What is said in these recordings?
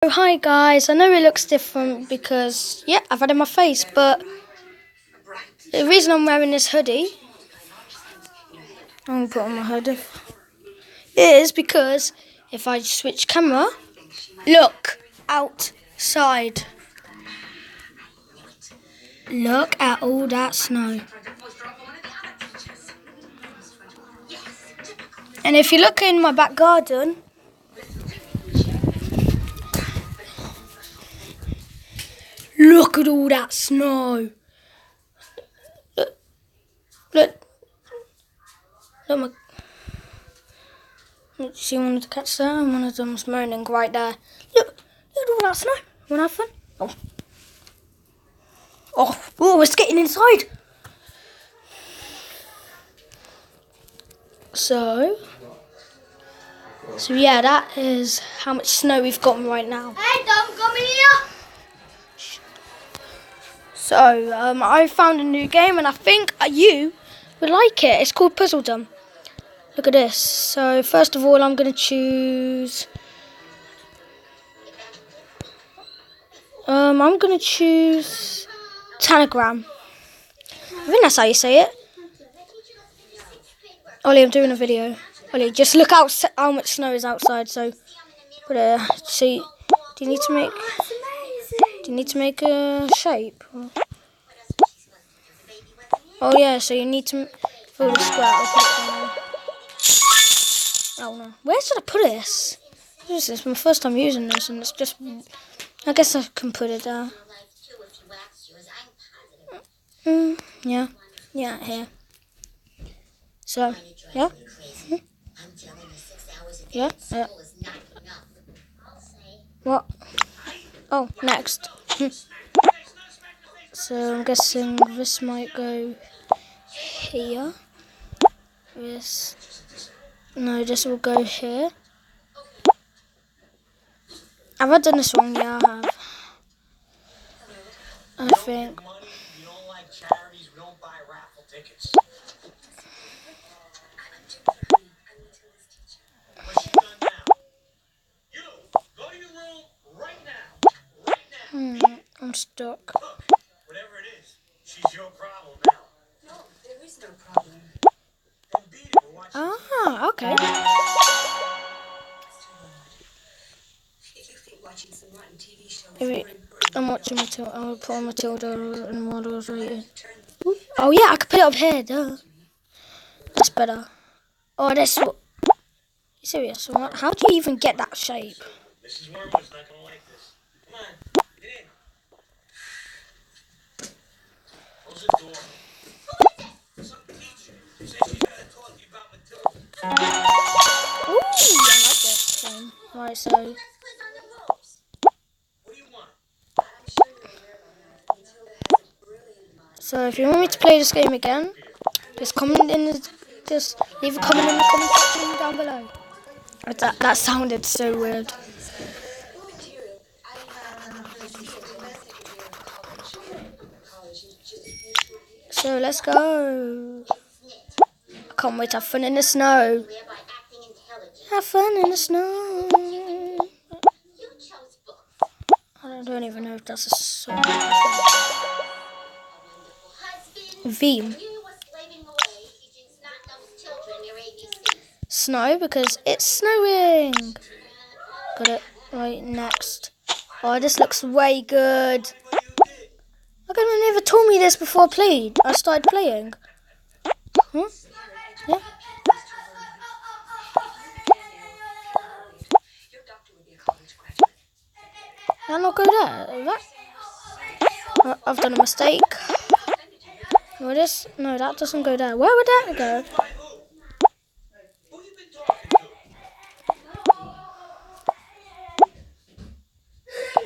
Oh, hi guys, I know it looks different because, yeah, I've had it in my face, but the reason I'm wearing this hoodie, I'm going to put on my hoodie, is because if I switch camera, look outside. Look at all that snow. And if you look in my back garden, look at all that snow. Look, look, see one of the cats there, and one of them's moaning right there. Look at all that snow. Wanna have fun? Oh, it's getting inside. So yeah, that is how much snow we've gotten right now. Hey, don't come here. So I found a new game and I think you would like it. It's called Puzzledom. Look at this. So first of all, I'm going to choose. I'm going to choose Telegram. I think that's how you say it. Ollie, I'm doing a video. Ollie, just look out how much snow is outside. So, see, do you need to make? Do you need to make a shape? Oh yeah, so you need to fill the square. I'll put it down. Oh no, where should I put this? This is my first time using this, and it's just. I guess I can put it there. Yeah, here. So, yeah. Yeah. What? Oh, next. So I'm guessing this might go here. This. No, this will go here. Have I done this one? Yeah, I have. I think. I'm stuck. Whatever it is, she's your problem now. No, there is no problem. Then beat it. We're watching. Ah, okay. If you think watching some rotten TV show Wait, I'm watching Matilda. I'll put on Matilda and what I was rated. Oh yeah, I could put it up here. Duh. That's better. Oh, that's what. You serious? How do you even get that shape? Mrs. Wormwood's not gonna like this. Come on, get in. Close the door. Some teacher says she's gotta talk to you about Matilda. Ooh, I like this game. Right, so. What do you want? So if you want me to play this game again, just leave a comment in the comment section down below. That sounded so weird. So let's go. I can't wait to have fun in the snow. Have fun in the snow. I don't even know if that's a song. V. Snow because it's snowing. Got it. Right, next. Oh, this looks way good. How come you never told me this before I started playing? Huh? Yeah. I'll not go there. I've done a mistake. No, that doesn't go there. Where would that go?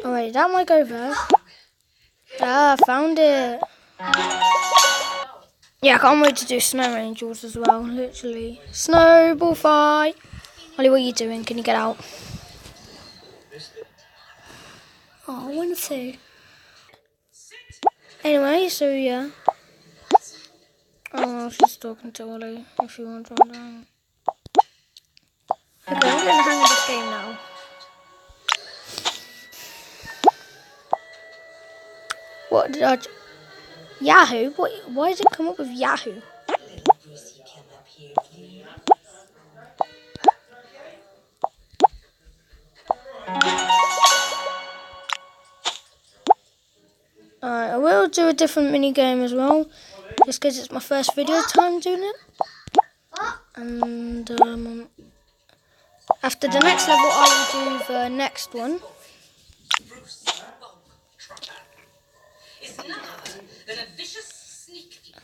Oh wait, that might go there. Ah, found it. Yeah, I can't wait to do snow angels as well, literally. Snowball fight. Ollie, what are you doing? Can you get out? Oh, I want to. Anyway, so yeah. Oh, she's talking to Ollie, if you want to know. Okay, I'm getting the hang of this game now. What did I... Yahoo? What? Why did it come up with Yahoo? Little Brucey, come up here, please. Alright, I will do a different mini game as well, just because it's my first video time doing it. And after the next level, I will do the next one. Bruce, Trucker, is none other than a vicious sneak thief.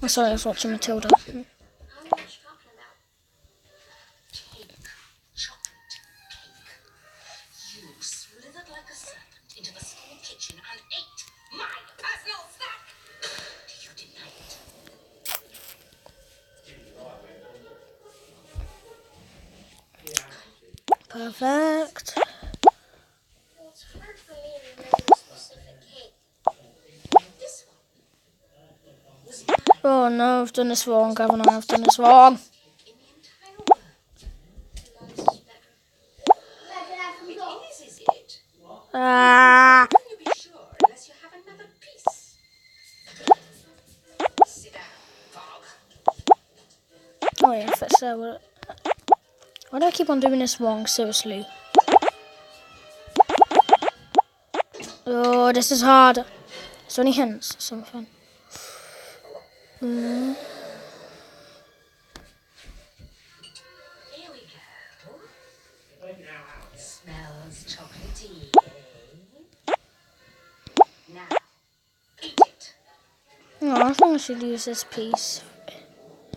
Oh, sorry, I was watching Matilda. Cake, chocolate cake. You slithered like a serpent into the school kitchen and ate my personal snack. Do you deny it? Perfect. It's hard for me to remember a specific cake. This one was mine Oh no, I've done this wrong, haven't I? I've done this wrong. in the entire world. Yours is better. It is it? Ah. Can you be sure unless you have another piece? Sit down, dog. Oh yeah, fix that. Why do I keep on doing this wrong? Seriously. Oh, this is hard. It's only hints. Something. Here we go. Smells chocolatey, eh? Now, eat it. Oh, I think I should use this piece. I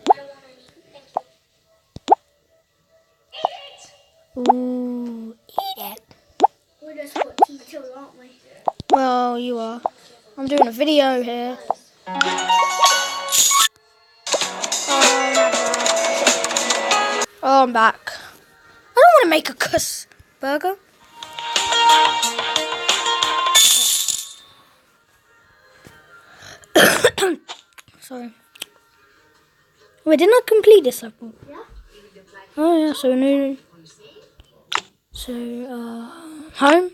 don't want any. Thank you. Eat it! Ooh, eat it. We're just watching Matilda, aren't we? Well, you are. I'm doing a video here. Oh, I'm back. I don't want to make a cuss burger. Sorry. Wait, didn't I complete this level? Yeah. Oh yeah, so new. So, home.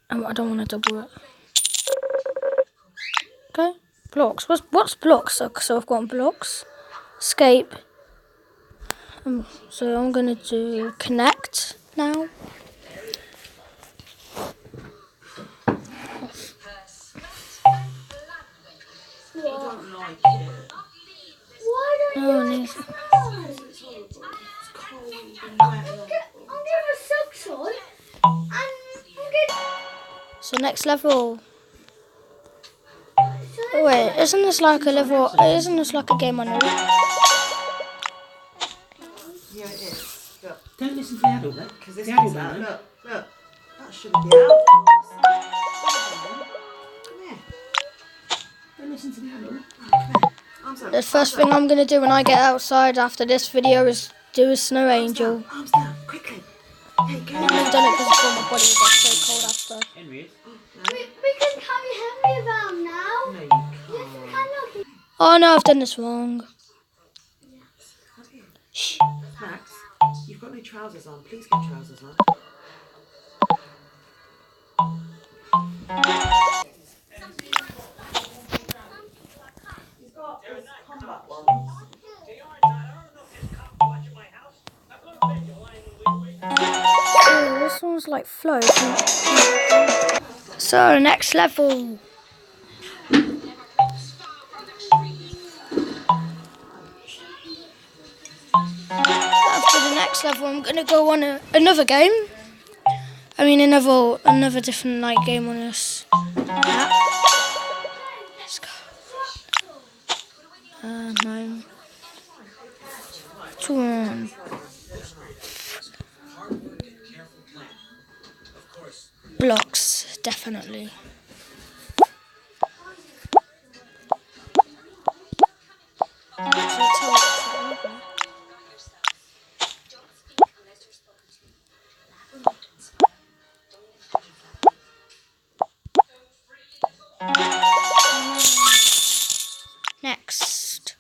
I don't want to double it. Okay, blocks. What's blocks? So I've got blocks. Escape. So I'm gonna do connect now. Why don't Oh, you nice. I'm getting a socks on. And I'm getting... So next level. Oh, wait, isn't this like a level? Isn't this like a game I know? Yeah, it is. Look, Don't listen to the adult, then. because this The one's adult out. one, Look, look. That shouldn't be out. Come here. Don't listen to the adult. Arms up. The first thing I'm gonna do when I get outside after this video is do a snow angel. Arms down, quickly. Hey, go. I've never done it before. My body will get so cold after. Henry is. We can carry Henry around now. No, you Yes, we can't. can. Oh no, I've done this wrong. Shh. Max, you've got no trousers on. Please get trousers on. He's got his combat ones. Hey, all right, I don't know if there's cops watching my house. I'm going to bed. You're lying in the wait. Oh, this one's like flow. So next level. After the next level, I'm gonna go on another game. I mean, another different night game on this app. Let's go. No. Turn. Blocks, definitely. Next.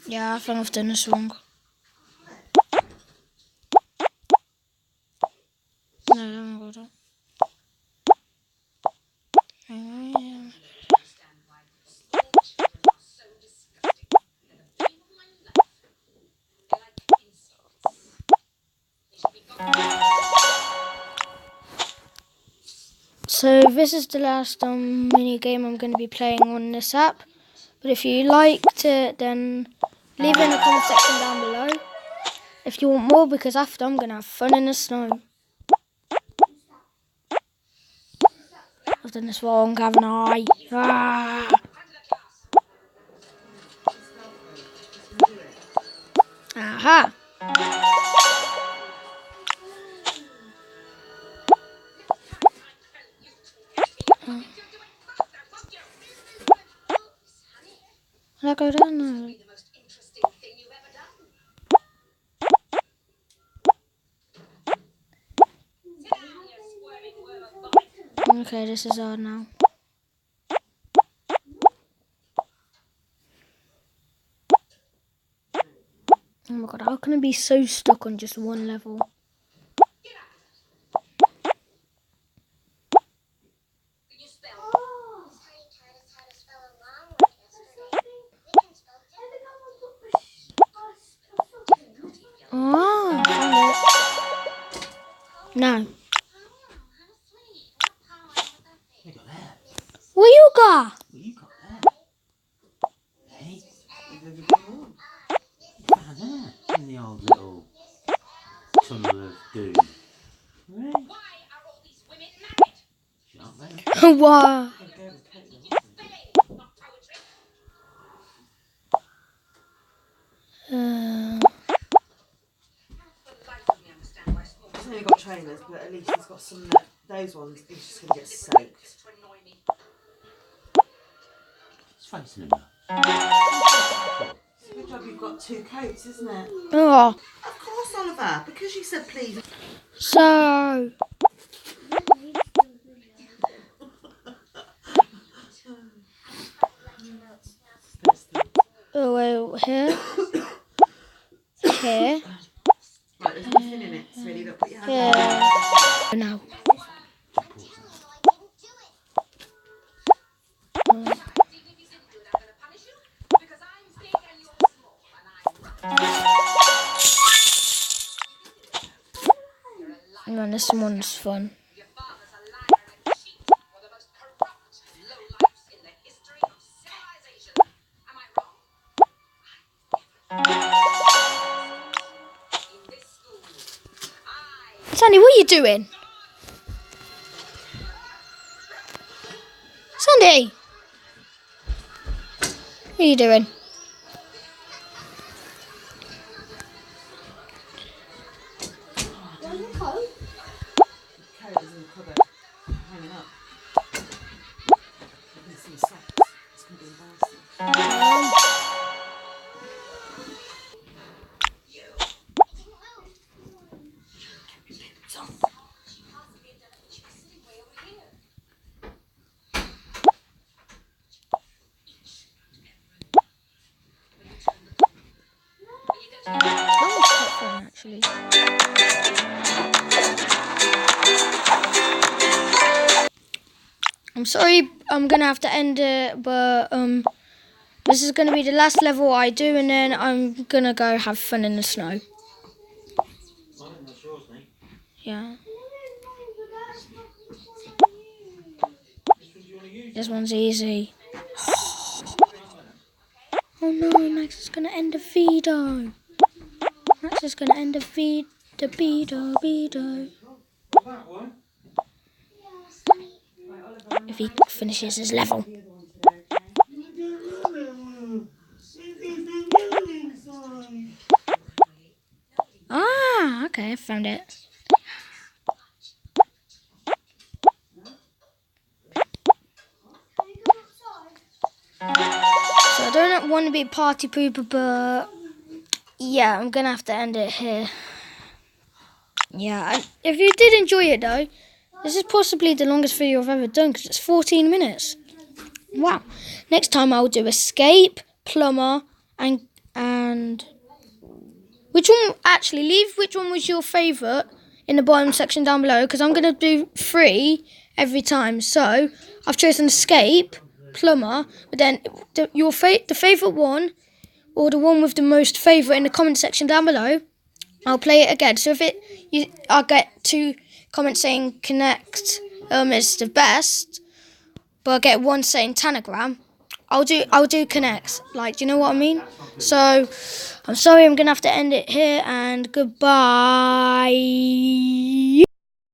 Yeah, I think I've done this wrong. So this is the last mini game I'm going to be playing on this app. But if you liked it, then leave it in the comment section down below if you want more, because after I'm going to have fun in the snow. I've done this wrong, haven't I? Ah. Aha. Will I go down there? The most interesting thing you've ever done. Sit down, you squirming worm of vomit. Okay, this is hard now. Oh my god, how can I be so stuck on just one level? Can you spell? Oh, found it. No. You got that. What you got? Well, you got that. Hey, you found that in the old little tunnel of doom. Right? Why are all these women married? Shut up there. Wow. Spelling, not poetry. Uh, For the life of me, understand why school He's only got trainers, but at least he's got some that, those ones. He's just going to get soaked. to annoy me. It's facing him now. It's a good job you've got two coats, isn't it? oh, Of course, Oliver, because you said please. so. Oh, wait, here. Here. Right, there's nothing in it, so you got to put your hand Here. on. No. Even if you didn't do it, I'm going to punish you because I'm big and you're small and I'm Man, this one's fun. Your father's a liar and a cheat. You're the most corrupt lowlifes in the history of civilization. Am I wrong? In this school, Sandy, what are you doing? Sandy! What are you doing? Where's the coat? Coat is in the cupboard, hanging up. There's some socks. It's going to be embarrassing. That was quite fun, actually. I'm sorry, I'm gonna have to end it, but this is gonna be the last level I do, and then I'm gonna go have fun in the snow. I think that's yours, mate. Yeah, Which one do you want to use? this one's easy. Oh no, Max is gonna end the video. Max is gonna end the video. That one. If he finishes his level. Ah, okay, I found it. So I don't want to be a party pooper, but yeah, I'm gonna have to end it here. Yeah, if you did enjoy it though, this is possibly the longest video I've ever done because it's 14 minutes. Wow. Next time I'll do escape, plumber, and which one? Actually, leave which one was your favourite in the bottom section down below, because I'm gonna do 3 every time. So I've chosen escape, plumber, but then the favourite one, or the one with the most favourite in the comment section down below, I'll play it again. So if I get 2 comments saying Connect is the best, but I get 1 saying Tanagram, I'll do Connect. Like, do you know what I mean? So I'm sorry, I'm gonna have to end it here, and goodbye.